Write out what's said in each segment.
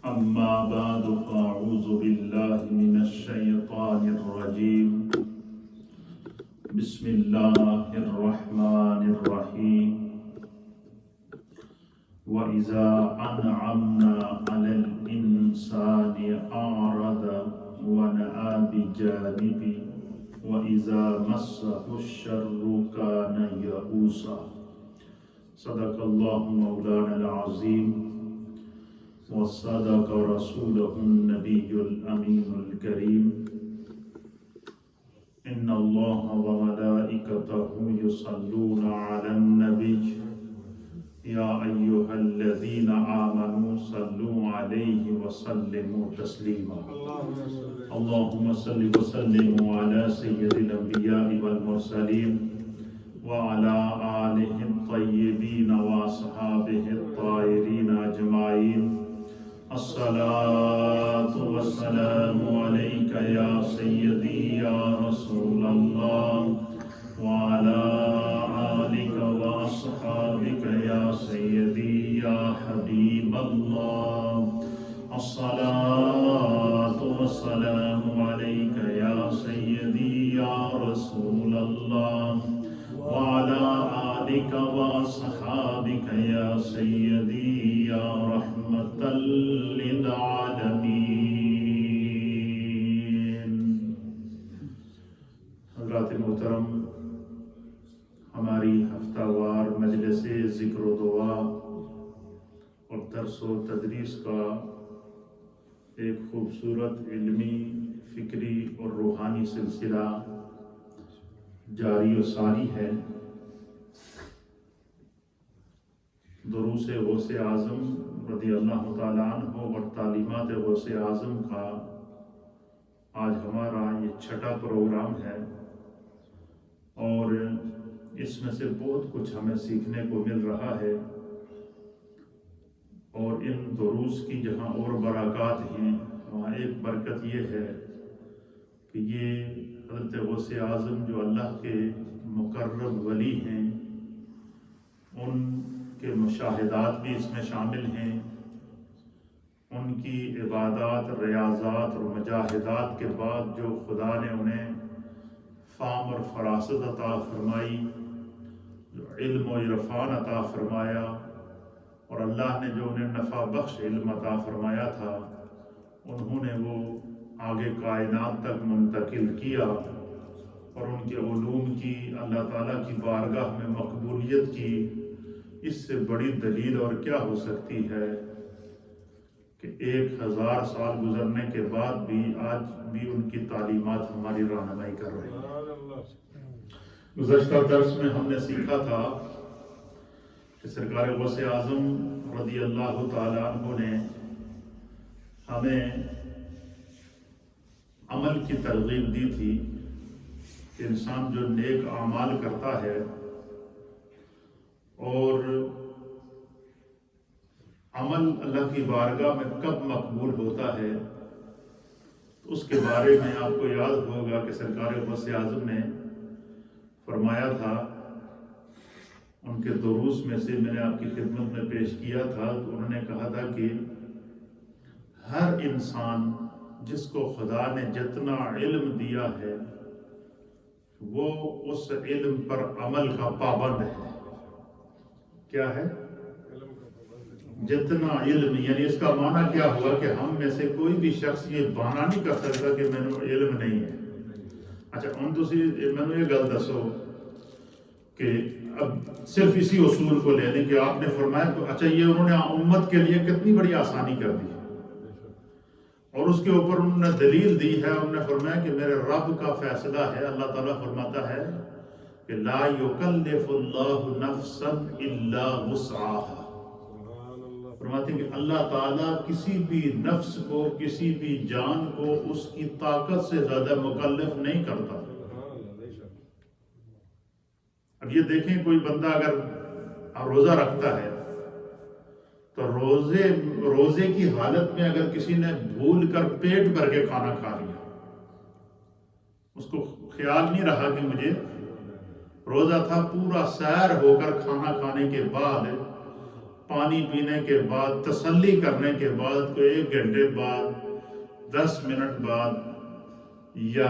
أما بعد فأعوذ بالله من الشيطان الرجيم بسم الله الرحمن الرحيم وإذا أنعمنا على الإنسان أعرض ونأى بجانبه وإذا مسه الشر كان يئوسا صدق الله مولانا العظيم وصدق رسوله النبي الأمين الكريم إن الله وملائكته يصلون على النبي يا أيها الذين آمنوا صلوا عليه وسلموا تسليما اللهم صل وسلم على سيد الأنبياء والمرسلين وعلى آله الطيبين وأصحابه الطاهرين أجمعين الصلاة والسلام عليك يا سيدي يا رسول الله وعلى آلك وأصحابك يا سيدي يا حبيب الله الصلاة والسلام عليك يا سيدي يا رسول الله وعلى آلك وأصحابك يا سيدي يا رحمة للعالمين. حضرات محترم، ہماری ہفتہ وار مجلس ذکر و دعا اور درس و تدریس کا ایک خوبصورت علمی، فکری اور روحانی سلسلہ جاری و ساری ہے. دروس غوث اعظم رضی اللہ تعالیٰ عنہ اور تعلیمات غوث اعظم کا آج ہمارا یہ چھٹا پروگرام ہے اور اس میں سے بہت کچھ ہمیں سیکھنے کو مل رہا ہے. اور ان دروس کی جہاں اور برکات ہیں وہاں ایک برکت یہ ہے کہ یہ حضرت غوث اعظم جو اللہ کے مقرب ولی ہیں ان کے مشاہدات بھی اس میں شامل ہیں. ان کی عبادات، ریاضات اور مجاہدات کے بعد جو خدا نے انہیں فہم اور فراست عطا فرمائی، جو علم و عرفان عطا فرمایا اور اللہ نے جو انہیں نفع بخش علم عطا فرمایا تھا انہوں نے وہ آگے کائنات تک منتقل کیا اور ان کے علوم کی اللہ تعالیٰ کی بارگاہ میں مقبولیت کی. اس سے بڑی دلیل اور کیا ہو سکتی ہے کہ 1000 سال گزرنے کے بعد بھی آج بھی ان کی تعلیمات ہماری رہنمائی کر رہی ہیں. گزشتہ درس میں ہم نے سیکھا تھا کہ سرکار غوث اعظم رضی اللہ تعالیٰ عنہ نے ہمیں عمل کی ترغیب دی تھی کہ انسان جو نیک اعمال کرتا ہے اور عمل اللہ کی بارگاہ میں کب مقبول ہوتا ہے تو اس کے بارے میں آپ کو یاد ہوگا کہ سرکار غوث اعظم نے فرمایا تھا، ان کے دروس میں سے میں نے آپ کی خدمت میں پیش کیا تھا تو انہوں نے کہا تھا کہ ہر انسان جس کو خدا نے جتنا علم دیا ہے وہ اس علم پر عمل کا پابند ہے. کیا ہے؟ جتنا علم، یعنی اس کا معنی کیا ہوا کہ ہم میں سے کوئی بھی شخص یہ بہانہ نہیں کر سکتا کہ میں نے علم نہیں ہے. اچھا میں نے یہ گل دسو کہ اب صرف اسی اصول کو لے لیں کہ آپ نے فرمایا اچھا یہ انہوں نے امت کے لیے کتنی بڑی آسانی کر دی اور اس کے اوپر انہوں نے دلیل دی ہے. انہوں نے فرمایا کہ میرے رب کا فیصلہ ہے. اللہ تعالیٰ فرماتا ہے کہ لا یکلف اللہ نفسا الا وسعها. فرماتے ہیں کہ اللہ تعالیٰ کسی بھی نفس کو، کسی بھی جان کو اس کی طاقت سے زیادہ مکلف نہیں کرتا. اب یہ دیکھیں کوئی بندہ اگر روزہ رکھتا ہے تو روزے کی حالت میں اگر کسی نے بھول کر پیٹ بھر کے کھانا کھا لیا، اس کو خیال نہیں رہا کہ مجھے روزہ تھا، پورا سیر ہو کر کھانا کھانے کے بعد پانی پینے کے بعد، تسلی کرنے کے بعد، کوئی 1 گھنٹے بعد، 10 منٹ بعد یا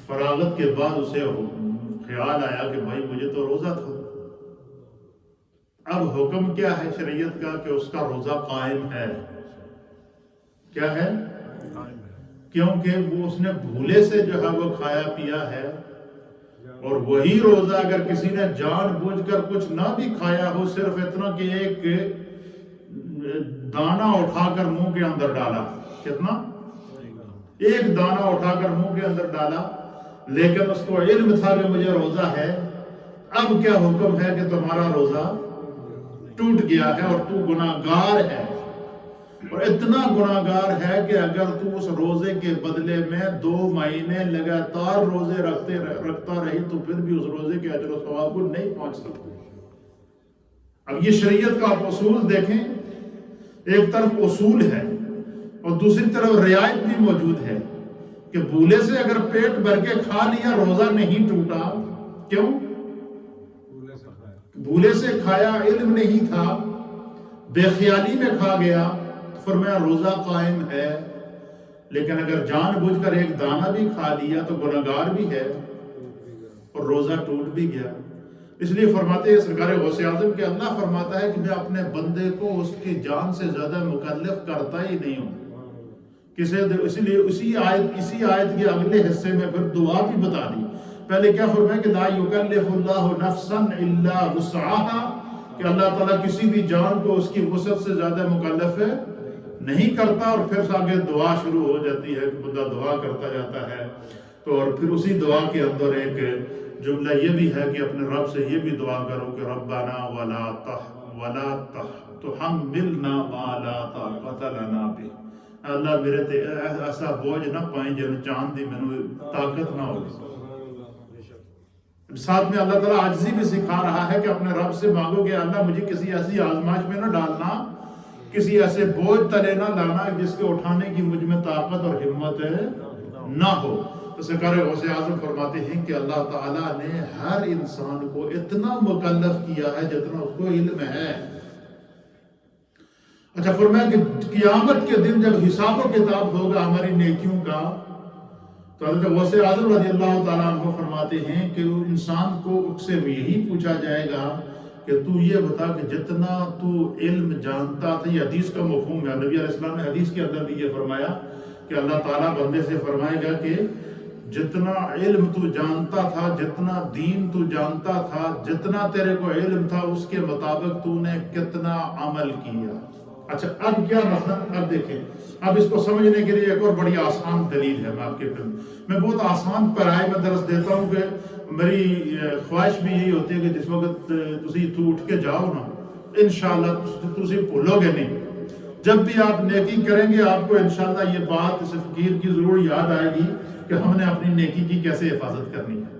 فراغت کے بعد اسے خیال آیا کہ بھائی مجھے تو روزہ تھا. اب حکم کیا ہے شریعت کا کہ اس کا روزہ قائم ہے. کیا ہے؟ کیونکہ وہ اس نے بھولے سے جو ہے وہ کھایا پیا ہے، اور وہی روزہ اگر کسی نے جان بوجھ کر کچھ نہ بھی کھایا ہو، صرف اتنا کہ ایک دانہ اٹھا کر منہ کے اندر ڈالا، کتنا؟ ایک دانہ اٹھا کر منہ کے اندر ڈالا، لیکن اس کو علم تھا کہ مجھے روزہ ہے، اب کیا حکم ہے کہ تمہارا روزہ ٹوٹ گیا ہے اور تو گناہگار ہے. اور اتنا گناہگار ہے کہ اگر تو اس روزے کے بدلے میں 2 مہینے لگاتار روزے رکھتا رہی تو پھر بھی اس روزے کے اجر و ثواب کو نہیں پہنچ سکتے. اب یہ شریعت کا آپ اصول دیکھیں، ایک طرف اصول ہے اور دوسری طرف رعایت بھی موجود ہے کہ بھولے سے اگر پیٹ بھر کے کھا لیا روزہ نہیں ٹوٹا. کیوں؟ بھولے سے کھایا، علم نہیں تھا، بے خیالی میں کھا گیا، فرمایا روزہ قائم ہے. لیکن اگر جان بوجھ کر ایک دانہ بھی کھا لیا تو گناہگار بھی ہے اور روزہ ٹوٹ بھی گیا. اس لیے فرماتے ہیں سرکار غوث اعظم کہ اللہ فرماتا ہے کہ میں اپنے بندے کو اس کی جان سے زیادہ مکلف کرتا ہی نہیں ہوں. اس لیے اسی آیت کے اگلے حصے میں پھر دعا بھی بتا دی. پہلے کیا فرمایا کہ لا یکلف اللہ نفسا الا وسعها، کہ اللہ تعالیٰ کسی بھی جان کو اس کی وسعت سے زیادہ مکلف نہیں کرتا. اور پھر آگے دعا شروع ہو جاتی ہے کہ بندہ دعا کرتا جاتا ہے. تو اور پھر اسی دعا کے اندر ایک جملہ یہ بھی ہے کہ اپنے رب سے یہ بھی دعا کرو کہ ربنا ولا تحملنا ما لا طاقت لنا به، اللہ میرے تے ایسا بوجھ نہ پائیں جن چاند دی میں طاقت نہ ہو. ساتھ میں اللہ تعالیٰ عاجزی بھی سکھا رہا ہے کہ اپنے رب سے مانگو کہ اللہ مجھے کسی ایسی آزمائش میں نہ ڈالنا، کسی ایسے بوجھ تلے نہ لانا جس کے اٹھانے کی مجھ میں طاقت اور ہمت نہ ہو. تو سرکار غوث اعظم فرماتے ہیں کہ اللہ تعالیٰ نے ہر انسان کو اتنا مکلف کیا ہے جتنا اس کو علم ہے. اچھا فرمایا کہ قیامت کے دن جب حساب و کتاب ہوگا ہماری نیکیوں کا، تو حضرت غوث اعظم رضی اللہ تعالیٰ عنہ فرماتے ہیں کہ انسان کو اس سے یہی پوچھا جائے گا کہ تو یہ بتا کہ جتنا تو علم جانتا تھا، یہ حدیث کا مفہوم ہے، نبی علیہ السلام نے حدیث کے اندر بھی یہ فرمایا کہ اللہ تعالیٰ بندے سے فرمائے گا کہ جتنا علم تو جانتا تھا، جتنا دین تو جانتا تھا، جتنا تیرے کو علم تھا، اس کے مطابق تو نے کتنا عمل کیا. اچھا اب کیا مثلا اب دیکھیں، اب اس کو سمجھنے کے لیے ایک اور بڑی آسان دلیل ہے. میں بہت آسان پرائے میں درس دیتا ہوں کہ میری خواہش بھی یہی ہوتی ہے کہ جس وقت تسی تو اٹھ کے جاؤ نا، انشاءاللہ تسی بھولو گے نہیں. جب بھی آپ نیکی کریں گے آپ کو انشاءاللہ یہ بات اس فقیر کی ضرور یاد آئے گی کہ ہم نے اپنی نیکی کی کیسے حفاظت کرنی ہے،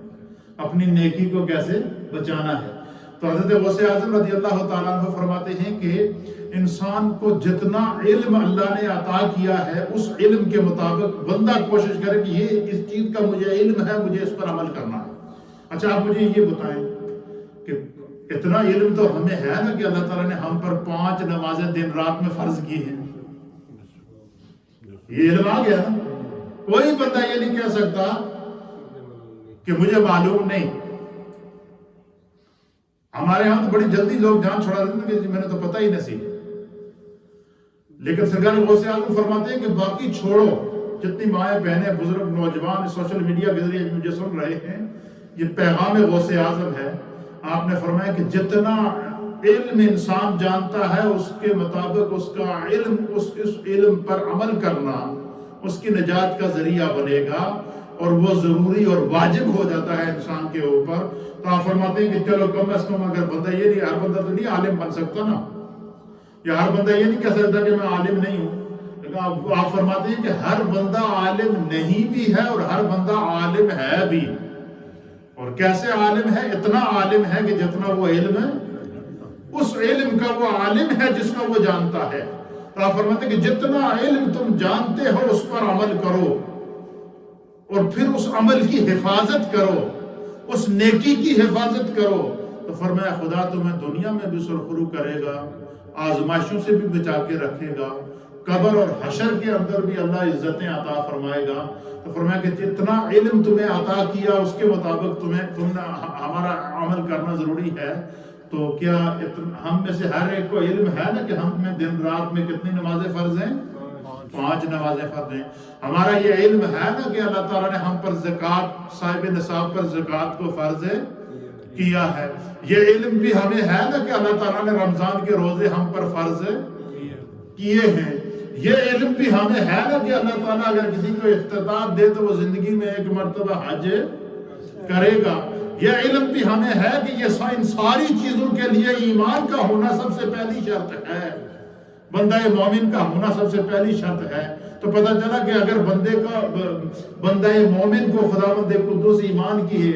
اپنی نیکی کو کیسے بچانا ہے. تو حضرت غوث اعظم رضی اللہ تعالیٰ عنہ فرماتے ہیں کہ انسان کو جتنا علم اللہ نے عطا کیا ہے اس علم کے مطابق بندہ کوشش کرے کہ یہ اس چیز کا مجھے علم ہے، مجھے اس پر عمل کرنا ہے. اچھا آپ مجھے یہ بتائیں کہ اتنا علم تو ہمیں ہے نا کہ اللہ تعالیٰ نے ہم پر 5 نمازیں دن رات میں فرض کی ہیں. یہ علم آ گیا نا. کوئی بندہ یہ نہیں کہہ سکتا کہ مجھے معلوم نہیں. ہمارے ہاں تو بڑی جلدی لوگ جان چھوڑا دیتے ہیں کہ میں نے تو پتہ ہی نہیں سی. لیکن سرکار غوث اعظم فرماتے ہیں کہ باقی چھوڑو، جتنی مائیں بہنیں بزرگ نوجوان سوشل میڈیا کے ذریعے مجھے سن رہے ہیں، یہ پیغام غوث اعظم ہے. آپ نے فرمایا کہ جتنا علم انسان جانتا ہے اس کے مطابق اس کا علم، اس علم پر عمل کرنا اس کی نجات کا ذریعہ بنے گا اور وہ ضروری اور واجب ہو جاتا ہے انسان کے اوپر. تو آپ فرماتے ہیں کہ چلو کم از کم اگر بندہ یہ نہیں، ہر بندہ تو نہیں عالم بن سکتا نا، یا ہر بندہ یہ نہیں کہہ سکتا کہ میں عالم نہیں ہوں. لیکن آپ فرماتے ہیں کہ ہر بندہ عالم نہیں بھی ہے اور ہر بندہ عالم ہے بھی. اور کیسے عالم ہے؟ اتنا عالم ہے کہ جتنا وہ علم ہے اس علم کا وہ عالم ہے جس کا وہ جانتا ہے. تو آپ فرماتے ہیں کہ جتنا علم تم جانتے ہو اس پر عمل کرو اور پھر اس عمل کی حفاظت کرو، اس نیکی کی حفاظت کرو تو فرمایا خدا تمہیں دنیا میں بھی سرخرو کرے گا، آزمائشوں سے بھی بچا کے رکھے گا، قبر اور حشر کے اندر بھی اللہ عزتیں عطا فرمائے گا۔ تو فرمایا کہ جتنا علم تمہیں عطا کیا اس کے مطابق تم نے ہمارا عمل کرنا ضروری ہے، تو کیا ہم میں سے ہر ایک کو علم ہے نا کہ ہم میں دن رات میں کتنی نمازیں فرض ہیں؟ 5 نمازیں فرض ہیں۔ ہمارا یہ علم ہے نا کہ اللہ تعالیٰ نے ہم پر زکوٰۃ، صاحب نصاب پر زکوٰۃ کو فرض کیا ہے۔ یہ علم بھی ہمیں ہے نا کہ اللہ تعالیٰ نے رمضان کے روزے ہم پر فرض کیے ہیں۔ یہ علم بھی ہمیں ہے نا کہ اللہ تعالیٰ اگر کسی کو استطاعت دے تو وہ زندگی میں 1 مرتبہ حج کرے گا۔ یہ علم بھی ہمیں ہے کہ یہ ان ساری چیزوں کے لیے ایمان کا ہونا سب سے پہلی شرط ہے، بندہ مومن کا ہونا سب سے پہلی شرط ہے۔ تو پتہ چلا کہ اگر بندہ مومن کو خداوند قدوس ایمان کی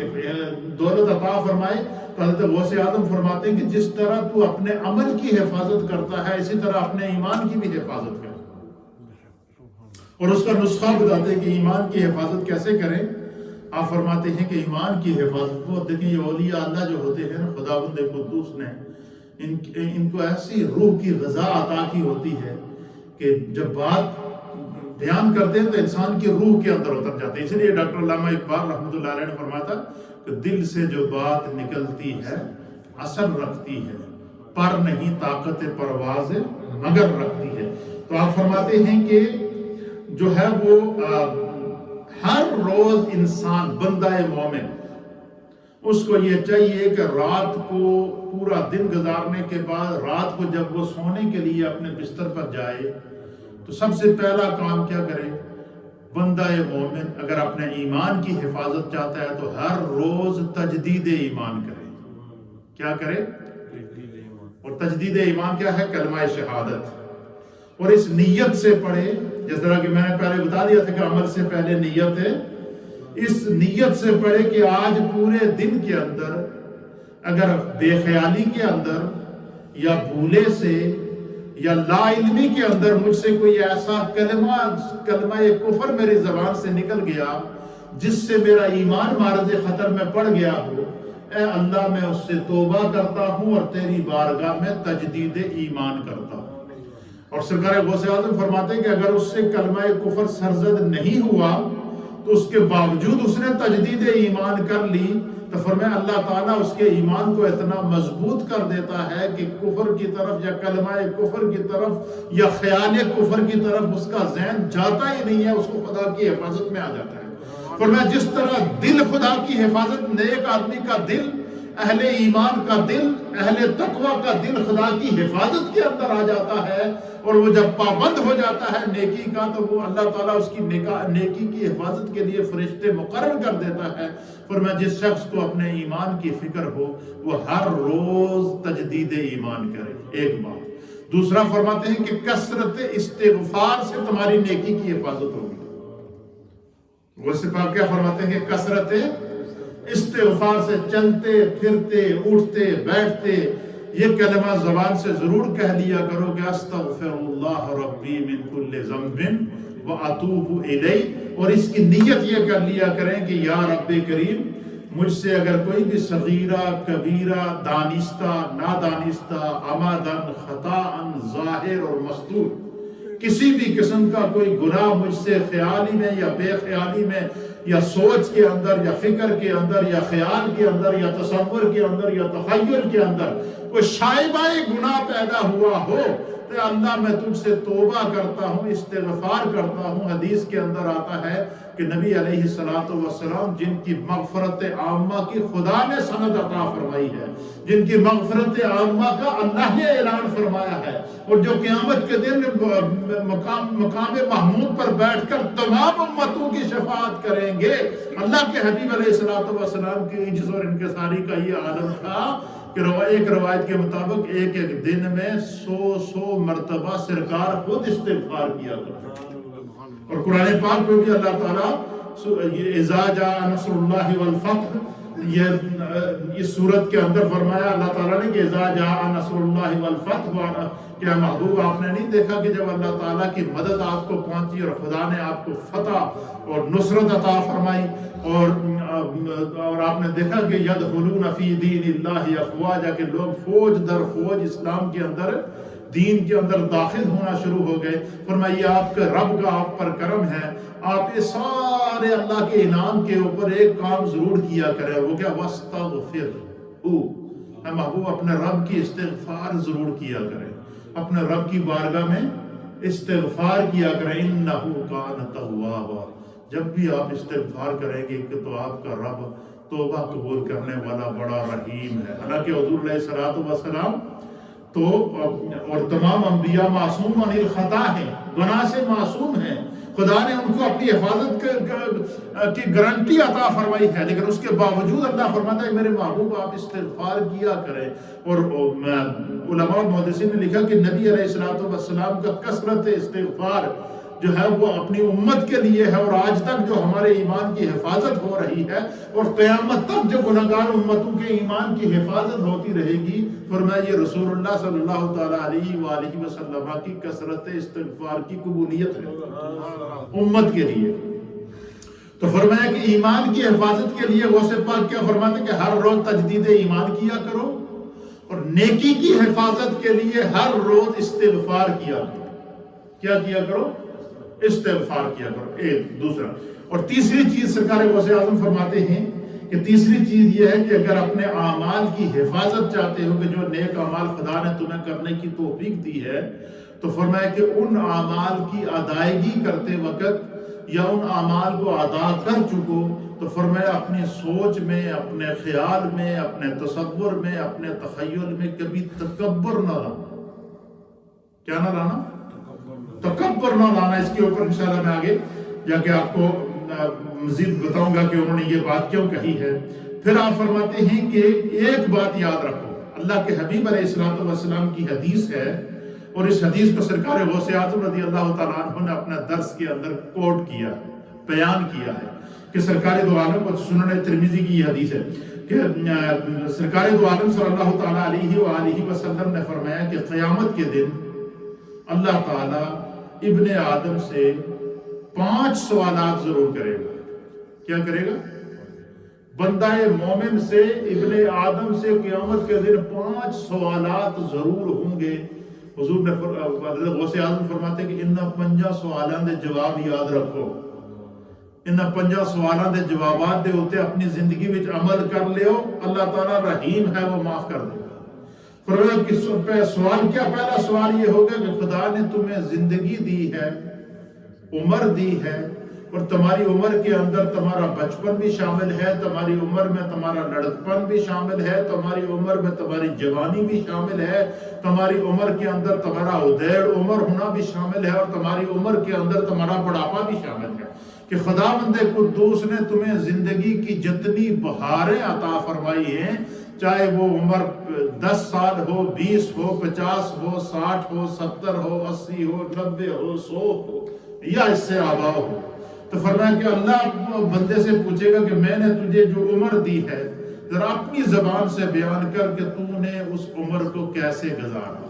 دولت عطا فرمائے تو حضرت غوث اعظم فرماتے ہیں کہ جس طرح تو اپنے عمل کی حفاظت کرتا ہے اسی طرح اپنے ایمان کی بھی حفاظت کر، اور اس کا نسخہ بتاتے ہیں کہ ایمان کی حفاظت کیسے کریں۔ آپ فرماتے ہیں کہ ایمان کی حفاظت کو دیکھیں، یہ اولیاء اللہ جو ہوتے ہیں خداوند قدوس نے ان کو ایسی روح کی غذا عطا کی ہوتی ہے کہ جب بات بیان کرتے ہیں تو انسان کی روح کے اندر اتر جاتے ہیں۔ اس لیے ڈاکٹر علامہ اقبال رحمۃ اللہ علیہ نے فرمایا تھا کہ دل سے جو بات نکلتی ہے اثر رکھتی ہے، پر نہیں طاقت پرواز مگر رکھتی ہے۔ تو آپ فرماتے ہیں کہ جو ہے وہ ہر روز انسان بندہ مومن اس کو یہ چاہیے کہ رات کو پورا دن گزارنے کے بعد رات کو جب وہ سونے کے لیے اپنے بستر پر جائے تو سب سے پہلا کام کیا کرے؟ بندہ مومن اگر اپنے ایمان کی حفاظت چاہتا ہے تو ہر روز تجدید ایمان کرے۔ کیا کرے؟ اور تجدید ایمان کیا ہے؟ کلمہ شہادت، اور اس نیت سے پڑھے، جس طرح کہ میں نے پہلے بتا دیا تھا کہ عمل سے پہلے نیت ہے، اس نیت سے پڑھے کہ آج پورے دن کے اندر اگر بے خیالی کے اندر یا بھولے سے یا لا علمی کے اندر مجھ سے کوئی ایسا کلمہ کفر میری زبان سے نکل گیا جس سے میرا ایمان معرض خطر میں پڑ گیا ہو، اے اللہ میں اس سے توبہ کرتا ہوں اور تیری بارگاہ میں تجدید ایمان کرتا ہوں۔ اور سرکار غوث اعظم فرماتے ہیں کہ اگر اس سے کلمہ کفر سرزد نہیں ہوا تو اس کے باوجود اس نے تجدید ایمان کر لی تو فرمایا اللہ تعالیٰ اس کے ایمان کو اتنا مضبوط کر دیتا ہے کہ کفر کی طرف یا کلمہ کفر کی طرف یا خیال کفر کی طرف اس کا ذہن جاتا ہی نہیں ہے، اس کو خدا کی حفاظت میں آ جاتا ہے۔ فرمایا جس طرح دل خدا کی حفاظت، نیک آدمی کا دل، اہل ایمان کا دل، اہل تقوی کا دل خدا کی حفاظت کے اندر آ جاتا ہے، اور وہ جب پابند ہو جاتا ہے نیکی کا تو وہ اللہ تعالیٰ اس کی نیکی کی حفاظت کے لیے فرشتے مقرر کر دیتا ہے۔ فرمایا جس شخص کو اپنے ایمان کی فکر ہو وہ ہر روز تجدید ایمان کرے، ایک بات۔ دوسرا فرماتے ہیں کہ کثرت استغفار سے تمہاری نیکی کی حفاظت ہوگی۔ غوث پاک کیا فرماتے ہیں کہ کثرت استغفار سے چلتے پھرتے اٹھتے بیٹھتے یہ کلمہ زبان سے ضرور کہہ لیا کرو کہ استغفر اللہ ربی من کل ذنب واتوب الیہ، اور اس کی نیت یہ کر لیا کریں کہ یا رب کریم مجھ سے اگر کوئی بھی صغیرہ کبیرہ دانستہ نادانستہ عمدن خطاً ظاہر اور مستور کسی بھی قسم کا کوئی گناہ مجھ سے خیالی میں یا بے خیالی میں یا سوچ کے اندر یا فکر کے اندر یا خیال کے اندر یا تصور کے اندر یا تخیل کے اندر کوئی شائبہ گناہ پیدا ہوا ہو تو اللہ میں تجھ سے توبہ کرتا ہوں، استغفار کرتا ہوں۔ حدیث کے اندر آتا ہے کہ نبی علیہ السلام جن کی مغفرت عامہ کی خدا نے سند عطا فرمائی ہے، جن کی مغفرت عامہ کا اللہ نے اعلان فرمایا ہے، اور جو قیامت کے دن مقام محمود پر بیٹھ کر تمام امتوں کی شفاعت کریں گے۔ اللہ کے حبیب علیہ السلام کی عجز اور انکساری کا یہ عالم تھا کہ ایک روایت کے مطابق ایک دن میں 100 مرتبہ سرکار خود استغفار کیا کرتے، اور قرآن پاک میں بھی اللہ تعالیٰ اذا جاء نصر اللہ والفتح یہ اس صورت کے اندر فرمایا اللہ تعالیٰ نے کہ اذا جاء نصر اللہ والفتح، کیا محبوب آپ نے نہیں دیکھا کہ جب اللہ تعالیٰ کی مدد آپ کو پہنچی اور خدا نے آپ کو فتح اور نصرت عطا فرمائی، اور آپ نے دیکھا کہ یدخلون فی دین اللہ افواجا، کہ لوگ فوج در فوج اسلام کے اندر، دین کے اندر داخل ہونا شروع ہو گئے۔ فرمایا یہ آپ کے رب کا آپ پر کرم ہے، آپ یہ سارے اللہ کے انعام کے اوپر ایک کام ضرور کیا کریں، وہ کیا؟ وَاسْتَغْفِرْهُ، اے محبوب اپنے رب کی استغفار ضرور کیا کریں، اپنے رب کی بارگاہ میں استغفار کیا کریں۔ إِنَّهُ كَانَ تَوَّابًا، جب بھی آپ استغفار کریں گے کہ تو آپ کا رب توبہ قبول کرنے والا بڑا رحیم ہے۔ حالانکہ حضور علیہ الصلوۃ والسلام تو اور تمام انبیاء معصوم عن الخطا ہیں، گناہ سے معصوم ہیں، خدا نے ان کو اپنی حفاظت کی گارنٹی عطا فرمائی ہے، لیکن اس کے باوجود اللہ فرماتا ہے میرے محبوب آپ استغفار کیا کریں۔ اور علماء اور محدثین نے لکھا کہ نبی علیہ الصلوۃ والسلام کا کثرت استغفار جو ہے وہ اپنی امت کے لیے ہے، اور آج تک جو ہمارے ایمان کی حفاظت ہو رہی ہے اور قیامت تک جو گناہگار امتوں کے ایمان کی حفاظت ہوتی رہے گی، فرمایا یہ رسول اللہ صلی اللہ تعالیٰ علیہ وآلہ وسلم کی کثرت استغفار کی قبولیت ہے امت کے لیے۔ تو فرمایا کہ ایمان کی حفاظت کے لیے غوث پاک کیا فرماتے ہیں کہ ہر روز تجدید ایمان کیا کرو، اور نیکی کی حفاظت کے لیے ہر روز استغفار کیا کرو۔ کیا کیا کرو؟ استغفار کیا کرو، ایک دوسرا۔ اور تیسری چیز سرکار غوث اعظم فرماتے ہیں کہ تیسری چیز یہ ہے کہ اگر اپنے اعمال کی حفاظت چاہتے ہو کہ جو نیک اعمال خدا نے تمہیں کرنے کی توفیق دی ہے، تو فرمایا کہ ان اعمال کی ادائیگی کرتے وقت یا ان اعمال کو ادا کر چکو تو فرمایا اپنی سوچ میں، اپنے خیال میں، اپنے تصور میں، اپنے تخیل میں کبھی تکبر نہ لانا۔ کیا نہ لانا؟ تکبر نہ لانا۔ اس کے اوپر انشاءاللہ میں آگے جا کے آپ کو مزید بتاؤں گا کہ انہوں نے یہ بات کیوں کہی ہے۔ پھر آپ فرماتے ہیں کہ ایک بات یاد رکھو، اللہ کے حبیب علیہ الصلوۃ والسلام کی حدیث ہے، اور اس حدیث کو سرکار غوث اعظم رضی اللہ تعالیٰ عنہ نے اپنے درس کے اندر کوٹ کیا، بیان کیا ہے کہ سرکار دو عالم، اور سنن ترمذی کی یہ حدیث ہے کہ سرکار دو عالم صلی اللہ تعالیٰ علیہ وآلہ وسلم نے فرمایا کہ قیامت کے دن اللہ تعالیٰ ابن آدم سے 5 سوالات ضرور کرے گا۔ کیا کرے گا؟ بندہ مومن سے، ابن آدم سے قیامت کے دن 5 سوالات ضرور ہوں گے۔ حضور نے غوث اعظم فرماتے کہ ان 5 سوالاں دے جواب یاد رکھو، ان 5 سوالاں دے جوابات دے ہوتے اپنی زندگی وچ عمل کر لیو، اللہ تعالیٰ رحیم ہے، وہ معاف کر دے گا۔ فرمایا کہ سوال کیا؟ پہلا سوال یہ ہوگا کہ خدا نے تمہیں زندگی دی ہے، عمر دی ہے، اور تمہاری عمر کے اندر تمہارا بچپن بھی شامل ہے، تمہاری عمر میں تمہارا لڑکپن بھی شامل ہے، تمہاری عمر میں تمہاری جوانی بھی شامل ہے، تمہاری عمر کے اندر تمہارا ادیڑ عمر ہونا بھی شامل ہے، اور تمہاری عمر کے اندر تمہارا بڑھاپا بھی شامل ہے، کہ خداوند قدوس نے تمہیں زندگی کی جتنی بہاریں عطا فرمائی ہیں، چاہے وہ عمر 10 سال ہو، 20 ہو، 50 ہو، 60 ہو، 70 ہو، 80 ہو، 90 ہو، 100 ہو، یا اس سے آبا ہو، تو فرمایا کہ اللہ بندے سے پوچھے گا کہ میں نے تجھے جو عمر دی ہے ذرا اپنی زبان سے بیان کر کہ تو نے اس عمر کو کیسے گزارا۔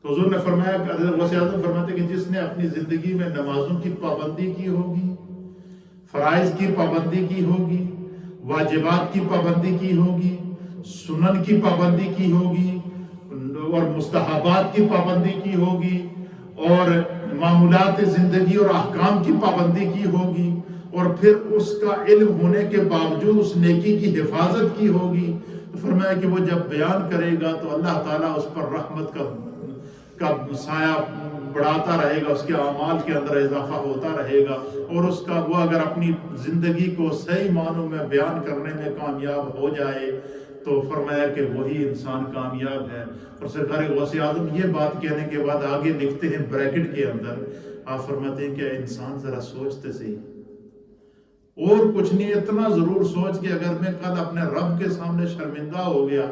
تو حضور نے فرمایا کہ حضرت غوث اعظم فرماتے کہ جس نے اپنی زندگی میں نمازوں کی پابندی کی ہوگی، فرائض کی پابندی کی ہوگی، واجبات کی پابندی کی ہوگی، سنن کی پابندی کی ہوگی، اور مستحبات کی پابندی کی ہوگی، اور معمولات زندگی اور احکام کی پابندی کی ہوگی، اور پھر اس کا علم ہونے کے باوجود اس نیکی کی حفاظت کی ہوگی، تو فرمایا کہ وہ جب بیان کرے گا تو اللہ تعالیٰ اس پر رحمت کا سایہ بڑھاتا رہے گا، اس کے اعمال کے اندر اضافہ ہوتا رہے گا، اور اس کا وہ اگر اپنی زندگی کو صحیح معنوں میں بیان کرنے میں کامیاب ہو جائے تو فرمایا کہ وہی انسان کامیاب ہے۔ اور سرکار غوث اعظم یہ بات کہنے کے بعد آگے لکھتے ہیں بریکٹ کے اندر، آپ فرماتے ہیں کہ انسان ذرا سوچتے سے، اور کچھ نہیں، اتنا ضرور سوچ کہ اگر میں کل اپنے رب کے سامنے شرمندہ ہو گیا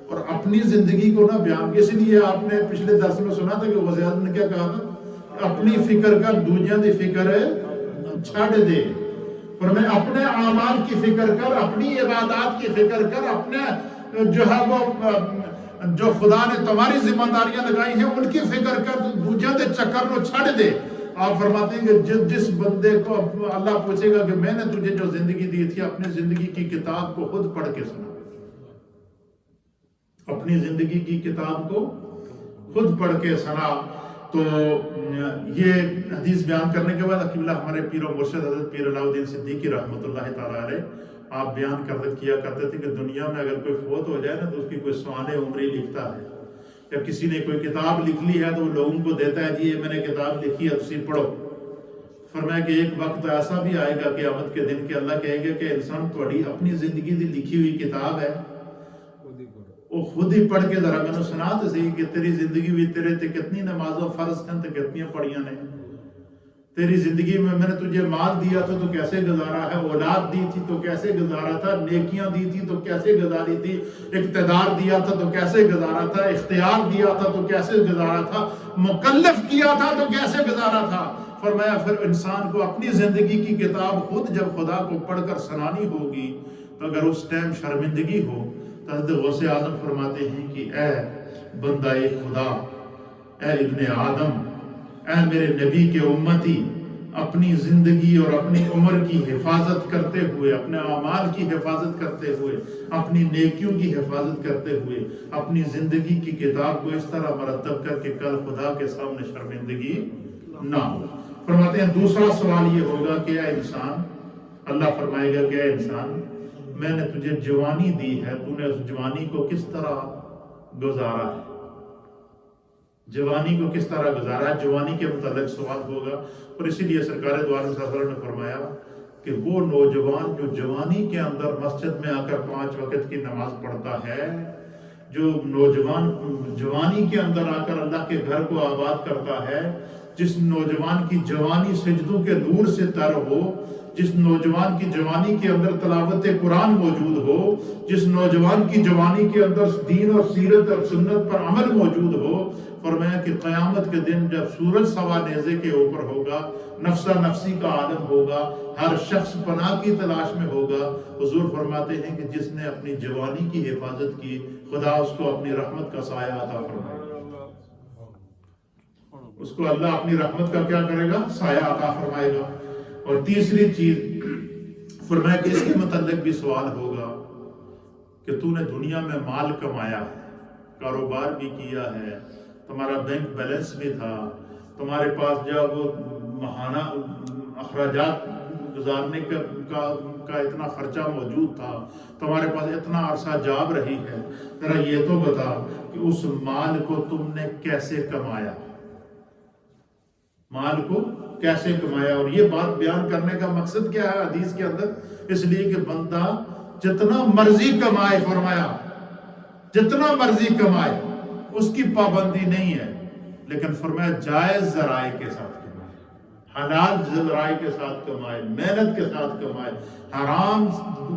اور اپنی زندگی کو نہ بیان، اس لیے آپ نے پچھلے درس میں سنا تھا کہ غوث اعظم نے کیا کہا تھا؟ اپنی فکر کا دوجیاں دی فکر چھڑ دے۔ فرمایا اپنے اعمال کی فکر کر، اپنی عبادات کی فکر کر، اپنے جو ہے وہ جو خدا نے تمہاری ذمہ داریاں لگائی ہیں ان کی فکر کر، دوجہ دے چکر نو چھڑ دے۔ آپ فرماتے ہیں کہ جس بندے کو اللہ پوچھے گا کہ میں نے تجھے جو زندگی دی تھی اپنی زندگی کی کتاب کو خود پڑھ کے سنا، اپنی زندگی کی کتاب کو خود پڑھ کے سنا۔ تو یہ حدیث بیان کرنے کے بعد اللہ ہمارے پیر و مرشد حضرت پیر علاء الدین صدیقی رحمۃ اللہ تعالیٰ علیہ آپ بیان کیا کرتے تھے کہ دنیا میں اگر کوئی فوت ہو جائے نا تو اس کی کوئی سوانح عمری لکھتا ہے، یا کسی نے کوئی کتاب لکھ لی ہے تو وہ لوگوں کو دیتا ہے، جی یہ میں نے کتاب لکھی ہے تسی پڑھو۔ فرمایا کہ ایک وقت ایسا بھی آئے گا قیامت کے دن کہ اللہ کہے گا کہ انسان تھوڑی اپنی زندگی دی لکھی ہوئی کتاب ہے، وہ خود ہی پڑھ کے ذرا میں نے سنا تو صحیح کہ تیری زندگی بھی تیرے تے کتنی نمازوں فرض تھیں تے کتنی پڑھیاں نے، تیری زندگی میں میں نے تجھے مال دیا تھا تو کیسے گزارا ہے، اولاد دی تھی تو کیسے گزارا تھا، نیکیاں دی تھی تو کیسے گزاری تھی، اقتدار دیا تھا تو کیسے گزارا تھا، اختیار دیا تھا تو کیسے گزارا تھا، مکلف کیا تھا تو کیسے گزارا تھا۔ فرمایا پھر انسان کو اپنی زندگی کی کتاب خود جب خدا کو پڑھ کر سنانی ہوگی تو اگر اس ٹائم شرمندگی ہو تو حضرت غوث اعظم فرماتے ہیں کہ اے بندہ خدا، اے ابن آدم، اے میرے نبی کے امتی، اپنی زندگی اور اپنی عمر کی حفاظت کرتے ہوئے، اپنے اعمال کی حفاظت کرتے ہوئے، اپنی نیکیوں کی حفاظت کرتے ہوئے اپنی زندگی کی کتاب کو اس طرح مرتب کر کے کل خدا کے سامنے شرمندگی نہ ہو۔ فرماتے ہیں دوسرا سوال یہ ہوگا کہ اے انسان، اللہ فرمائے گا کہ اے انسان میں نے تجھے جوانی دی ہے، تو نے اس جوانی کو کس طرح گزارا ہے، جوانی کو کس طرح گزارا ہے، جوانی کے متعلق سوال ہوگا۔ اور اسی لیے سرکار دو عالم صلی اللہ علیہ وسلم نے فرمایا کہ وہ نوجوان جو جوانی کے اندر مسجد میں آ کر 5 وقت کی نماز پڑھتا ہے، جو نوجوان جوانی کے اندر آ کر اللہ کے گھر کو آباد کرتا ہے، جس نوجوان کی جوانی سجدوں کے نور سے تر ہو، جس نوجوان کی جوانی کے اندر تلاوت قرآن موجود ہو، جس نوجوان کی جوانی کے اندر دین اور سیرت اور سنت پر عمل موجود ہو، فرمایا کہ قیامت کے دن جب سورج سوا نیزے کے اوپر ہوگا، نفسا نفسی کا عالم ہوگا، ہر شخص پناہ کی تلاش میں ہوگا، حضور فرماتے ہیں کہ جس نے اپنی جوانی کی حفاظت کی خدا اس کو اپنی رحمت کا سایہ عطا فرمائے گا، اس کو اللہ اپنی رحمت کا کیا کرے گا، سایہ عطا فرمائے گا۔ اور تیسری چیز فرمایا کہ اس کے متعلق بھی سوال ہوگا کہ تو نے دنیا میں مال کمایا ہے، کاروبار بھی کیا ہے، تمہارا بینک بیلنس بھی تھا، تمہارے پاس جب وہ ماہانہ اخراجات گزارنے کا اتنا خرچہ موجود تھا، تمہارے پاس اتنا عرصہ جاب رہی ہے، ذرا یہ تو بتا کہ اس مال کو تم نے کیسے کمایا، مال کو کیسے کمایا۔ اور یہ بات بیان کرنے کا مقصد کیا ہے حدیث کے اندر، اس لیے کہ بندہ جتنا مرضی کمائے، فرمایا جتنا مرضی کمائے اس کی پابندی نہیں ہے، لیکن فرمایا جائز ذرائع کے ساتھ کمائے، حلال ذرائع کے ساتھ کمائے، محنت کے ساتھ کمائے۔ حرام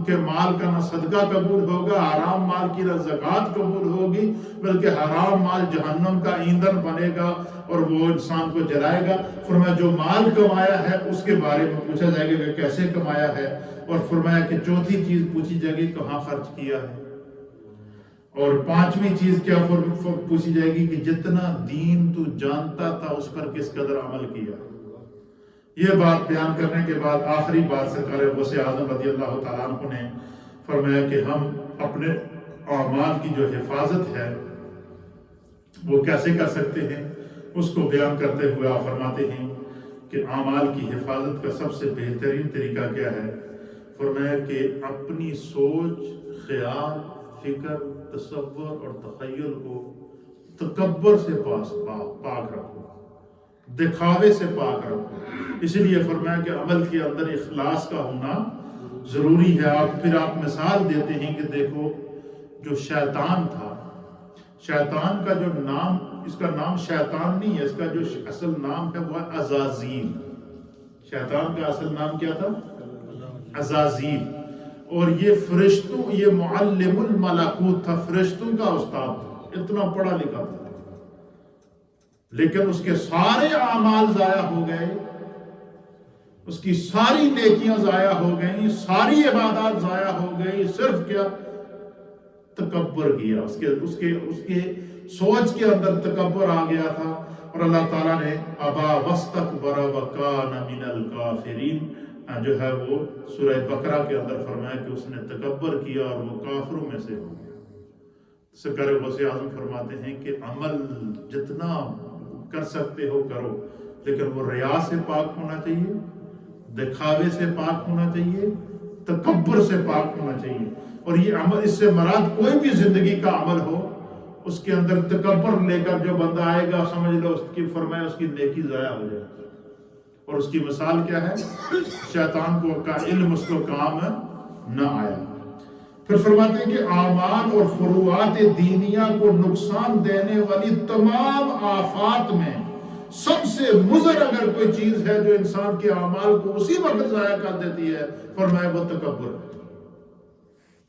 کے مال کا نہ صدقہ قبول ہوگا، حرام مال کی نہ زکوٰۃ قبول ہوگی، بلکہ حرام مال جہنم کا ایندھن بنے گا اور وہ انسان کو جلائے گا۔ فرمایا جو مال کمایا ہے اس کے بارے میں پوچھا جائے گا کہ کیسے کمایا ہے، اور فرمایا کہ چوتھی چیز پوچھی جائے گی کہاں خرچ کیا ہے، اور پانچویں چیز کیا پوچھی جائے گی کہ جتنا دین تو جانتا تھا اس پر کس قدر عمل کیا۔ یہ بات بیان کرنے کے بعد آخری بات سرکار غوث اعظم رضی اللہ تعالیٰ عنہ نے فرمایا کہ ہم اپنے اعمال کی جو حفاظت ہے وہ کیسے کر سکتے ہیں، اس کو بیان کرتے ہوئے آپ فرماتے ہیں کہ اعمال کی حفاظت کا سب سے بہترین طریقہ کیا ہے۔ فرمایا کہ اپنی سوچ، خیال، فکر، تصور اور تخیل کو تکبر سے پاک رکھو، دکھاوے سے پاک رکھو۔ اسی لیے فرمایا کہ عمل کے اندر اخلاص کا ہونا ضروری ہے۔ پھر آپ مثال دیتے ہیں کہ دیکھو جو شیطان تھا، شیطان کا جو نام، اس کا نام شیطان نہیں ہے، اس کا جو اصل نام ہے وہ عزازیل۔ شیطان کا اصل نام کیا تھا؟ عزازیل۔ اور یہ فرشتوں، یہ معلم الملکوت تھا، فرشتوں کا استاد تھا، اتنا پڑھا لکھا تھا، لیکن اس کے سارے اعمال ضائع ہو گئے اس کی ساری نیکیاں ضائع ہو گئیں، ساری عبادات ضائع ہو گئی، صرف کیا؟ تکبر کیا، اس کے سوچ کے اندر تکبر آ گیا تھا، اور اللہ تعالیٰ نے ابا واستکبر وکان من الکافرین جو ہے وہ سورہ بقرہ کے اندر فرمایا کہ اس نے تکبر کیا اور وہ کافروں میں سے ہو گیا۔ سرکار غوث اعظم فرماتے ہیں کہ عمل جتنا کر سکتے ہو کرو، لیکن وہ ریا سے پاک ہونا چاہیے، دکھاوے سے پاک ہونا چاہیے، تکبر سے پاک ہونا چاہیے۔ اور یہ عمل، اس سے مراد کوئی بھی زندگی کا عمل ہو، اس کے اندر تکبر لے کر جو بندہ آئے گا، سمجھ لو اس کی فرمایا اس کی نیکی ضائع ہو جائے گی۔ اور اس کی مثال کیا ہے؟ شیطان کو کا علم اس کو کام نہ آیا۔ پھر فرماتے ہیں کہ اعمال اور فروعات دینیہ کو نقصان دینے والی تمام آفات میں سب سے مضر اگر کوئی چیز ہے جو انسان کے اعمال کو اسی وقت ضائع کر دیتی ہے، فرمایا وہ تکبر ہے۔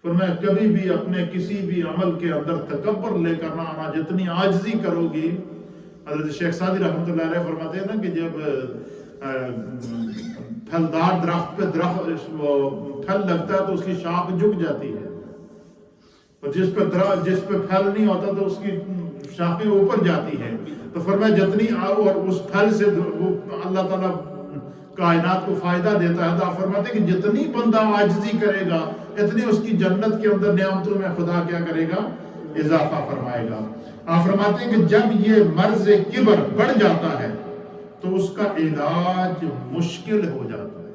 فرمایا کبھی بھی اپنے کسی بھی عمل کے اندر تکبر لے کر نہ آنا، جتنی عاجزی کرو گی۔ حضرت شیخ سعدی رحمۃ اللہ علیہ فرماتے ہیں نا کہ جب پھلدار درخت پہ پھل لگتا ہے تو اس کی شاخ جھک جاتی ہے، اور جس پہ پھل نہیں ہوتا تو اس کی شاخیں اوپر جاتی ہے۔ تو فرمایا جتنی اور اس پھل سے وہ اللہ تعالیٰ کائنات کو فائدہ دیتا ہے، تو آپ فرماتے ہیں کہ جتنی بندہ عاجزی کرے گا اتنی اس کی جنت کے اندر نعمتوں میں خدا کیا کرے گا؟ اضافہ فرمائے گا۔ آپ فرماتے ہیں کہ جب یہ مرض کبر بڑھ جاتا ہے تو اس کا علاج مشکل ہو جاتا ہے۔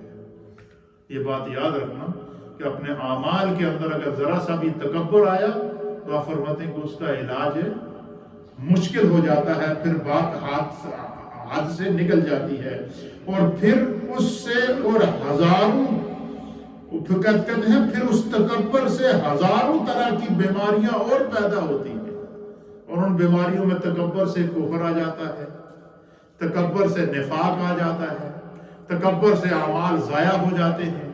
یہ بات یاد رکھنا کہ اپنے اعمال کے اندر اگر ذرا سا بھی تکبر آیا تو آپ فرماتے ہیں کہ اس کا علاج مشکل ہو جاتا ہے، پھر بات ہاتھ سے نکل جاتی ہے، اور پھر اس سے اور ہزاروں کہتے ہیں پھر اس تکبر سے ہزاروں طرح کی بیماریاں اور پیدا ہوتی ہیں، اور ان بیماریوں میں تکبر سے کفر آ جاتا ہے، تکبر سے نفاق آ جاتا ہے، تکبر سے اعمال ضائع ہو جاتے ہیں،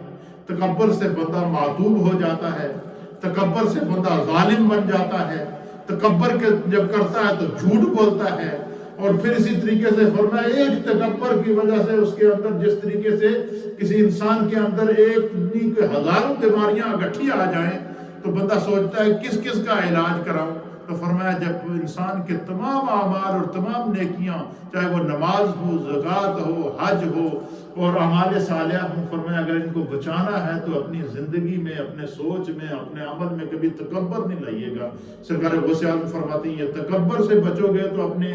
تکبر سے بندہ معتوب ہو جاتا ہے، تکبر سے بندہ ظالم بن جاتا ہے، تکبر کے جب کرتا ہے تو جھوٹ بولتا ہے، اور پھر اسی طریقے سے فرمایا ایک تکبر کی وجہ سے اس کے اندر جس طریقے سے کسی انسان کے اندر ایک ہزاروں بیماریاں اکٹھی آ جائیں تو بندہ سوچتا ہے کس کس کا علاج کراؤں۔ تو فرمایا جب انسان کے تمام اعمال اور تمام نیکیاں، چاہے وہ نماز ہو، زکوٰۃ ہو، حج ہو اور اعمال صالحہ ہوں، فرمایا اگر ان کو بچانا ہے تو اپنی زندگی میں، اپنے سوچ میں، اپنے عمل میں کبھی تکبر نہیں لائیے گا۔ سرکار غوث اعظم فرماتی ہیں یہ تکبر سے بچو گے تو اپنے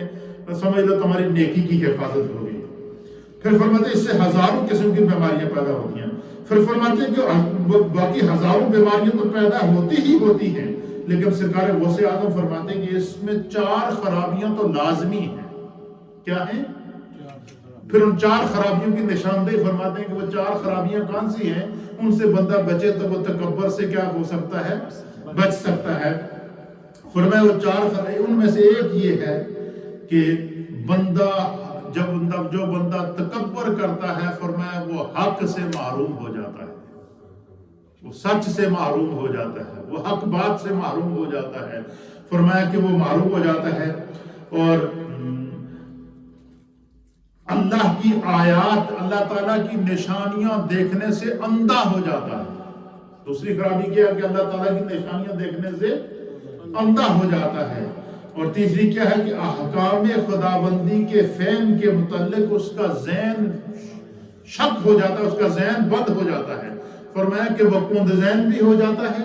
سمجھ لو تمہاری نیکی کی حفاظت ہوگی۔ پھر فرماتے ہیں اس سے ہزاروں قسم کی بیماریاں پیدا ہوتی ہیں۔ پھر فرماتے ہیں کہ باقی ہزاروں بیماریاں تو پیدا ہوتی ہی ہوتی ہیں، لیکن سرکار غوث اعظم فرماتے ہیں کہ اس میں 4 خرابیاں تو لازمی ہیں۔ کیا ہیں؟ پھر ان 4 خرابیوں کی نشاندہی فرماتے ہیں کہ وہ 4 خرابیاں کون سی ہیں، ان سے بندہ بچے تو وہ تکبر سے کیا ہو سکتا ہے؟ بچ سکتا ہے۔ فرمایا وہ 4 خرابیاں، ان میں سے ایک یہ ہے کہ جو بندہ تکبر کرتا ہے، فرمایا وہ حق سے محروم ہو جاتا ہے، وہ سچ سے محروم ہو جاتا ہے، وہ حق بات سے محروم ہو جاتا ہے۔ فرمایا کہ وہ محروم ہو جاتا ہے، اور اللہ کی آیات، اللہ تعالیٰ کی نشانیاں دیکھنے سے اندھا ہو جاتا ہے۔ دوسری خرابی کیا ہے کہ اللہ تعالیٰ کی نشانیاں دیکھنے سے اندھا ہو جاتا ہے۔ اور تیسری کیا ہے کہ احکام خداوندی کے فہم کے متعلق اس کا ذہن شک ہو جاتا ہے، اس کا ذہن بند ہو جاتا ہے۔ فرمایا کہ وہ کند ذہن بھی ہو جاتا ہے،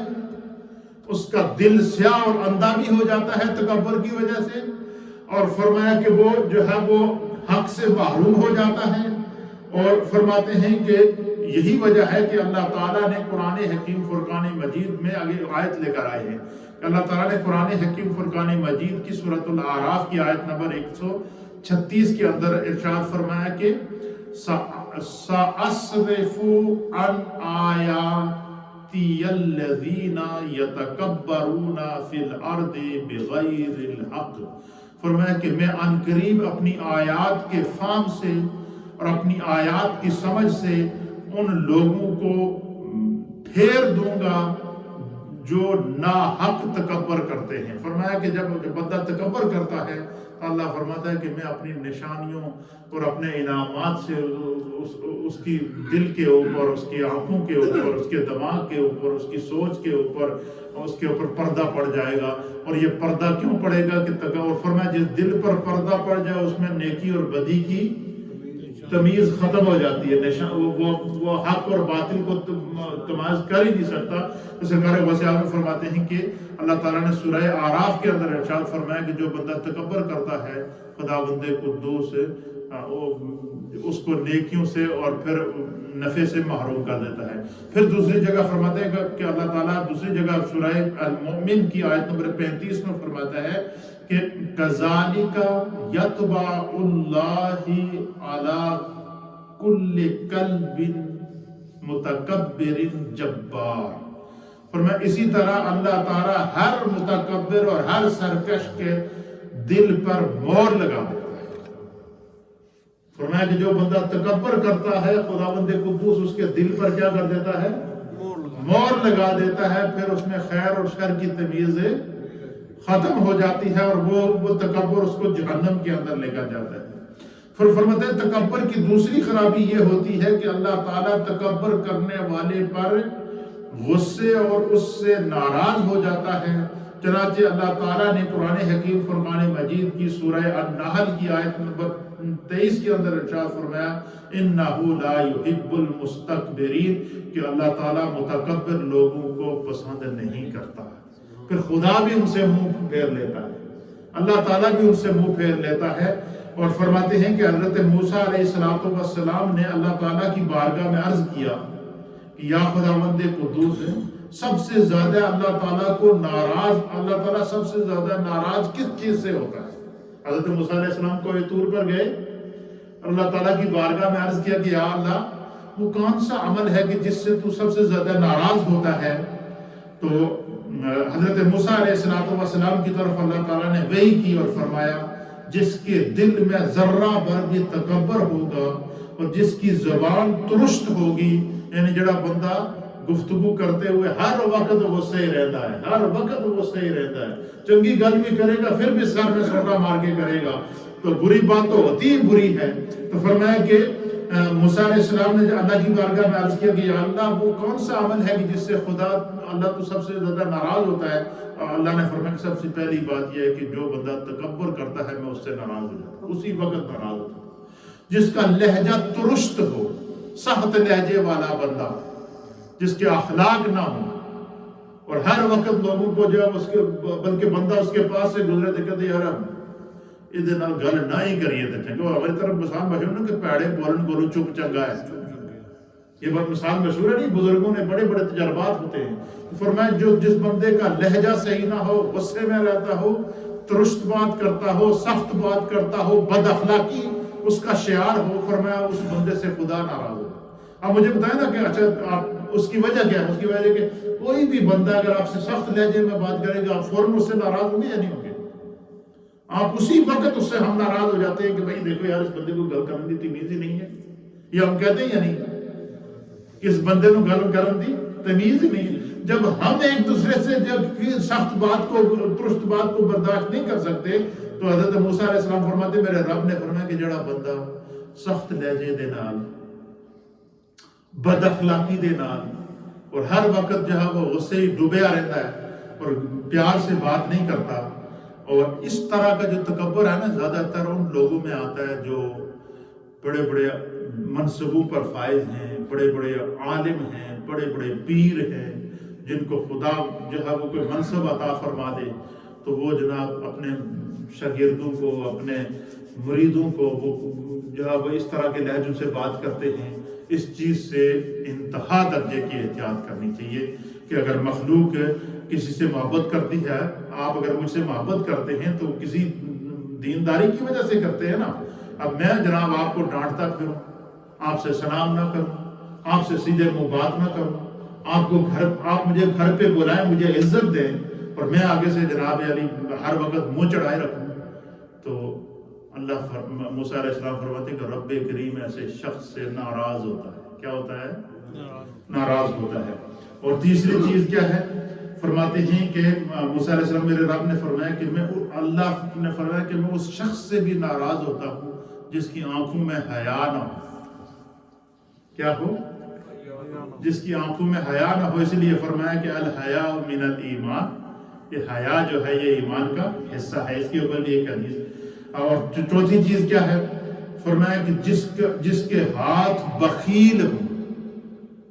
اس کا دل سیاہ اور اندھا بھی ہو جاتا ہے تکبر کی وجہ سے، اور فرمایا کہ وہ جو ہے وہ حق سے محروم ہو جاتا ہے۔ اور فرماتے ہیں کہ یہی وجہ ہے کہ اللہ تعالیٰ نے قرآن حکیم فرقان مجید میں آگے آیت لے کر آئے ہیں کہ اللہ تعالیٰ نے قرآن حکیم فرقان مجید کی سورۃ الاعراف کی آیت نمبر 136 کے اندر ارشاد فرمایا کہ سَأَصْرِفُ عَنْ آیَاتِیَ الَّذِینَ یَتَکَبَّرُونَ فِی الْأَرْضِ بِغَیْرِ الْحَقِّ۔ فرمایا کہ میں عن قریب اپنی آیات کے فہم سے اور اپنی آیات کی سمجھ سے ان لوگوں کو پھیر دوں گا جو ناحق تکبر کرتے ہیں۔ فرمایا کہ جب بندہ تکبر کرتا ہے اللہ فرماتا ہے کہ میں اپنی نشانیوں اور اپنے انعامات سے اس کی دل کے اوپر، اس کی آنکھوں کے اوپر، اس کے دماغ کے اوپر، اس کی سوچ کے اوپر، اس کے اوپر پردہ پڑ جائے گا۔ اور یہ پردہ کیوں پڑے گا کہ اور فرمایا جس دل پر پردہ پڑ جائے اس میں نیکی اور بدی کی تمیز ختم ہو جاتی ہے، وہ حق اور باطل کو تمیز کر ہی نہیں سکتا۔ تو سرکار غوث اعظم فرماتے ہیں کہ اللہ تعالیٰ نے سورہ اعراف کے اندر ارشاد فرمایا کہ جو بندہ تکبر کرتا ہے خداوند قدوس اس کو نیکیوں سے اور پھر نفع سے محروم کر دیتا ہے۔ پھر دوسری جگہ فرماتے ہیں کہ اللہ تعالیٰ دوسری جگہ سورہ المؤمن کی آیت نمبر 35 میں فرماتا ہے کہ كَذَلِكَ يَطْبَعُ اللَّهُ عَلَى كُلِّ قَلْبٍ مُتَكَبِّرٍ جَبَّارٍ۔ فرمایا اسی طرح اللہ تعالیٰ ہر متکبر اور ہر سرکش کے دل پر مہر لگا دیتا ہے۔ فرمایا کہ جو بندہ تکبر کرتا ہے خداوند قدوس اس کے دل پر کیا کر دیتا ہے؟ مہر لگا دیتا ہے، پھر اس میں خیر اور شر کی تمیز ختم ہو جاتی ہے اور وہ تکبر اس کو جہنم کے اندر لے کر جاتا ہے۔ پھر فرماتے ہیں تکبر کی دوسری خرابی یہ ہوتی ہے کہ اللہ تعالیٰ تکبر کرنے والے پر غصے اور اس سے ناراض ہو جاتا ہے۔ چنانچہ اللہ تعالیٰ نے قرآن حکیم فرقان مجید کی سورہ النحل کی آیت نمبر 23 کے اندر ارشاد فرمایا اِنَّهُ لَا يُحِبُّ الْمُسْتَكْبِرِينَ کہ اللہ تعالیٰ متکبر لوگوں کو پسند نہیں کرتا۔ پھر خدا بھی ان سے منہ پھیر لیتا ہے، اللہ تعالیٰ بھی ان سے منہ پھیر لیتا ہے۔ اور فرماتے ہیں کہ حضرت موسیٰ علیہ السلام نے اللہ تعالیٰ کی بارگاہ میں عرض کیا کہ یا خداوند قدوس سب سے زیادہ اللہ تعالیٰ کو ناراض، اللہ تعالیٰ سب سے زیادہ ناراض کس چیز سے ہوتا ہے؟ حضرت موسیٰ علیہ السلام کو طور پر گئے، اللہ تعالیٰ کی بارگاہ میں عرض کیا کہ یا اللہ وہ کون سا عمل ہے کہ جس سے تو سب سے زیادہ ناراض ہوتا ہے؟ تو حضرت موسیٰ علیہ السلام کی طرف اللہ تعالیٰ نے وحی کی اور فرمایا جس کے دل میں ذرہ بھر بھی تکبر ہوگا اور جس کی زبان ترشت ہوگی، یعنی جڑا بندہ گفتگو کرتے ہوئے ہر وقت غصے ہی رہتا ہے، ہر وقت غصے ہی رہتا ہے، چنگی گل بھی کرے گا پھر بھی سر میں سوٹا مار کے کرے گا، تو بری بات تو ہوتی ہی بری ہے۔ تو فرمایا کہ موسیٰ علیہ السلام نے اللہ کی بارگاہ میں عرض کیا کہ یا اللہ وہ کون سا عمل ہے کہ جس سے خدا اللہ تو سب سے زیادہ ناراض ہوتا ہے؟ اللہ نے فرمایا کہ سب سے پہلی بات یہ ہے کہ جو بندہ تکبر کرتا ہے میں اس سے ناراض ہو جاتا ہوں، اسی وقت ناراض ہوتا ہوں۔ جس کا لہجہ ترشت ہو، سخت لہجے والا بندہ، جس کے اخلاق نہ ہو اور ہر وقت لوگوں کو جو اس کے بلکہ بندہ اس کے پاس سے گزرے تو کہتے یار یہ گل نہ ہی کریے تو چنگا، ہماری طرف مثال مشہور ہے کہ پیڑے بولن گولو چپ چنگا ہے، یہ بات مثال مشہور ہے نہیں، بزرگوں نے بڑے بڑے تجربات ہوتے ہیں۔ فرمایا جو جس بندے کا لہجہ صحیح نہ ہو، غصے میں رہتا ہو، ترشت بات کرتا ہو، سخت بات کرتا ہو، بد اخلاقی اس کا شعار ہو، فرمایا اس بندے سے خدا ناراض ہو۔ اب مجھے بتائیں نا کہ اچھا آپ اس کی وجہ کیا ہے؟ اس کی وجہ کہ کوئی بھی بندہ اگر آپ سے سخت لہجے میں بات کرے گا آپ فوراً اس سے ناراض ہوں گے یا نہیں ہوں گے؟ آپ اسی وقت اس سے ہم ناراض ہو جاتے ہیں کہ بھائی دیکھو یار اس بندے کو گل کرنے کی تمیز ہی نہیں ہے، یہ ہم کہتے ہیں یا نہیں کہ اس بندے کو گل کرنے کی تمیز ہی نہیں ہے۔ جب ہم ایک دوسرے سے جب سخت بات کو، ترشت بات کو برداشت نہیں کر سکتے تو حضرت موسیٰ علیہ السلام فرماتے میرے رب نے فرمایا کہ جڑا بندہ سخت لہجے دے نال، بد اخلاقی دے نال اور ہر وقت جہاں وہ غصے ہی ڈوبیا رہتا ہے اور پیار سے بات نہیں کرتا، اور اس طرح کا جو تکبر ہے نا زیادہ تر ان لوگوں میں آتا ہے جو بڑے بڑے منصبوں پر فائز ہیں، بڑے بڑے عالم ہیں، بڑے بڑے پیر ہیں، جن کو خدا جو ہے وہ کوئی منصب عطا فرما دے تو وہ جناب اپنے شاگردوں کو، اپنے مریدوں کو وہ جو ہے وہ اس طرح کے لہجوں سے بات کرتے ہیں۔ اس چیز سے انتہا درجے کی احتیاط کرنی چاہیے کہ اگر مخلوق کسی سے محبت کرتی ہے، آپ اگر مجھ سے محبت کرتے ہیں تو کسی دینداری کی وجہ سے کرتے ہیں نا۔ اب میں جناب آپ کو ڈانٹتا پھروں، آپ سے سلام نہ کروں، آپ سے سیدھے منہ بات نہ کروں، آپ مجھے گھر پہ بلائیں، مجھے عزت دیں اور میں آگے سے جناب علی ہر وقت منہ چڑھائے رکھوں، تو اللہ موسیٰ علیہ السلام فرماتے ہیں کہ رب کریم ایسے شخص سے ناراض ہوتا ہے۔ کیا ہوتا ہے؟ ناراض ہوتا ہے۔ اور تیسری چیز کیا ہے فرماتے ہیں کہ موسیٰ علیہ السلام میرے رب نے فرمایا کہ اللہ نے فرمایا کہ میں اس شخص سے بھی ناراض ہوتا ہوں جس کی آنکھوں میں حیا نہ ہو. کیا ہو؟ جس کی آنکھوں میں حیا نہ ہو. اس لیے فرمایا کہ الحیاء من الایمان، یہ حیا جو ہے یہ ایمان کا حصہ ہے. اس کے اوپر بھی ایک حدیث. اور چوتھی چیز کیا ہے؟ فرمایا کہ جس کے ہاتھ بخیل ہوں.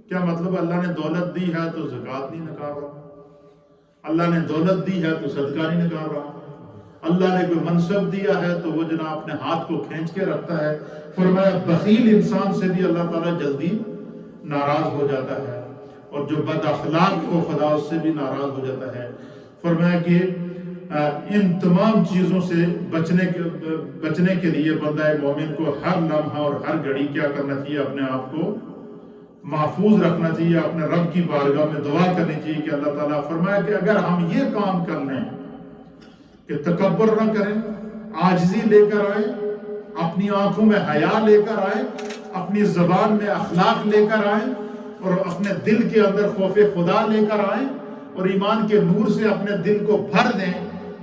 کیا مطلب؟ اللہ نے دولت دی ہے تو زکوٰۃ نہیں نکال رہا، اللہ نے دولت دی ہے تو صدقہ نہیں نکال رہا، اللہ نے کوئی منصب دیا ہے تو وہ جناب اپنے ہاتھ کو کھینچ کے رکھتا ہے. فرمایا بخیل انسان سے بھی اللہ تعالیٰ جلدی ناراض ہو جاتا ہے، اور جو بد اخلاق ہو خدا اس سے بھی ناراض ہو جاتا ہے. فرمایا کہ ان تمام چیزوں سے بچنے کے لیے بندہ مومن کو ہر لمحہ اور ہر گھڑی کیا کرنا چاہیے؟ اپنے آپ کو محفوظ رکھنا چاہیے، اپنے رب کی بارگاہ میں دعا کرنی چاہیے کہ اللہ تعالیٰ فرمایا کہ اگر ہم یہ کام کر لیں کہ تکبر نہ کریں، عاجزی لے کر آئیں، اپنی آنکھوں میں حیا لے کر آئیں، اپنی زبان میں اخلاق لے کر آئیں، اور اپنے دل کے اندر خوف خدا لے کر آئیں، اور ایمان کے نور سے اپنے دل کو بھر دیں،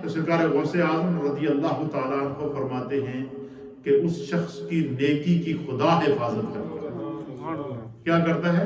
تو سرکار غوث اعظم رضی اللہ تعالیٰ عنہ فرماتے ہیں کہ اس شخص کی نیکی کی خدا حفاظت کرتا ہے. کیا کرتا ہے؟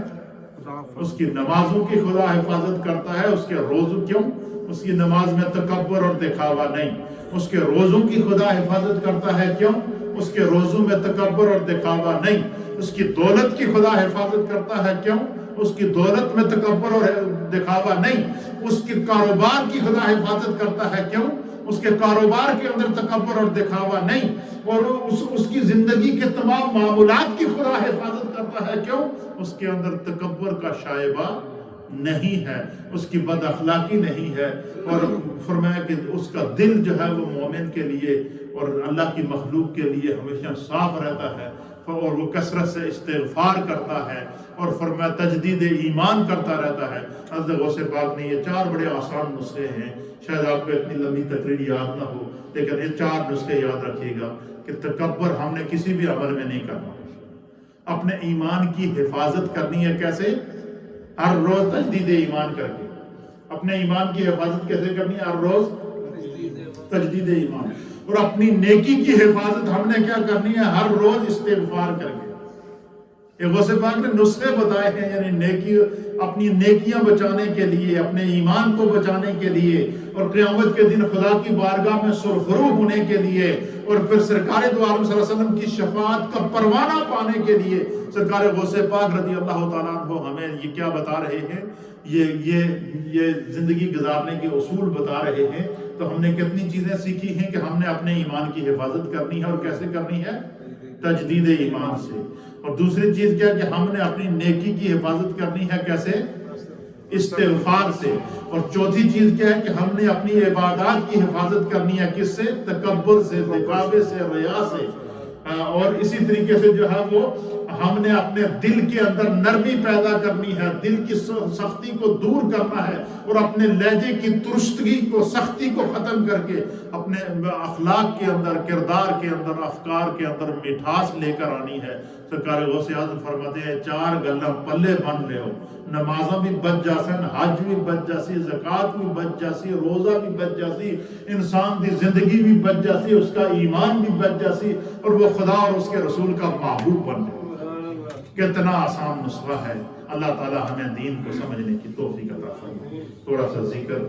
اس کی نمازوں کی خدا حفاظت کرتا ہے. اس کے روزوں، کیوں؟ اس کی نماز میں تکبر اور دکھاوا نہیں. اس کے روزوں کی خدا حفاظت کرتا ہے، کیوں؟ اس کے روزوں میں تکبر اور دکھاوا نہیں. اس کی دولت کی خدا حفاظت کرتا ہے، کیوں؟ اس کی دولت میں تکبر اور دکھاوا نہیں. اس کے کاروبار کی خدا حفاظت کرتا ہے، کیوں؟ اس کے کاروبار کے اندر تکبر اور دکھاوا نہیں. اور اس کی زندگی کے تمام معاملات کی خدا حفاظت کرتا ہے، کیوں؟ اس کے اندر تکبر کا شائبہ نہیں ہے، اس کی بد اخلاقی نہیں ہے. اور فرمایا کہ اس کا دل جو ہے وہ مومن کے لیے اور اللہ کی مخلوق کے لیے ہمیشہ صاف رہتا ہے، اور وہ کثرت سے استغفار کرتا ہے، اور فرمایا تجدید ایمان کرتا رہتا ہے. حضرت غوث پاک نے یہ 4 بڑے آسان نسخے ہیں. شاید آپ کو اتنی لمبی تقریر یاد نہ ہو، لیکن یہ 4 نسخے یاد رکھیے گا کہ تکبر ہم نے کسی بھی عمل میں نہیں کرنا. اپنے ایمان کی حفاظت کرنی ہے. کیسے؟ ہر روز تجدید ایمان کر کے. اپنے ایمان کی حفاظت کیسے کرنی ہے؟ ہر روز تجدید ایمان. اور اپنی نیکی کی حفاظت ہم نے کیا کرنی ہے؟ ہر روز استغفار کر کے. یہ غوث پاک نے نسخے بتائے ہیں، یعنی اپنی نیکیاں بچانے کے لیے، اپنے ایمان کو بچانے کے لیے، اور قیامت کے دن خدا کی بارگاہ میں سرخرو ہونے کے لیے، اور پھر سرکار دو عالم صلی اللہ علیہ وسلم کی شفاعت کا پروانہ پانے کے لیے. سرکار غوث پاک رضی اللہ تعالیٰ عنہ ہمیں یہ کیا بتا رہے ہیں؟ یہ زندگی گزارنے کے اصول بتا رہے ہیں. تو ہم نے کتنی چیزیں سیکھی ہیں کہ ہم نے اپنے ایمان کی حفاظت کرنی ہے. اور کیسے کرنی ہے؟ تجدید ایمان سے. اور دوسری چیز کیا کہ ہم نے اپنی نیکی کی حفاظت کرنی ہے. کیسے؟ استغفار سے. اور چوتھی چیز کیا ہے کہ ہم نے اپنی عبادات کی حفاظت کرنی ہے. کس سے؟ تکبر سے، دکھاوے سے، ریا سے. اور اسی طریقے سے جو ہے وہ ہم نے اپنے دل کے اندر نرمی پیدا کرنی ہے، دل کی سختی کو دور کرنا ہے، اور اپنے لہجے کی ترشتگی کو، سختی کو ختم کر کے اپنے اخلاق کے اندر، کردار کے اندر، افکار کے اندر مٹھاس لے کر آنی ہے. سرکار غوث اعظم فرماتے ہیں 4 گلاں پلے بن لے ہو، نمازاں بھی بچ جاسن، حج بھی بچ جاسی، زکوٰۃ بھی بچ جاسی، روزہ بھی بچ جاسی، انسان دی زندگی بھی بچ جاسی، اس کا ایمان بھی بچ جاسی، اور وہ خدا اور اس کے رسول کا محبوب بن جائے. کتنا آسان نسخہ ہے. اللہ تعالی ہمیں دین کو سمجھنے کی توفیق عطا فرمائے. تھوڑا سا ذکر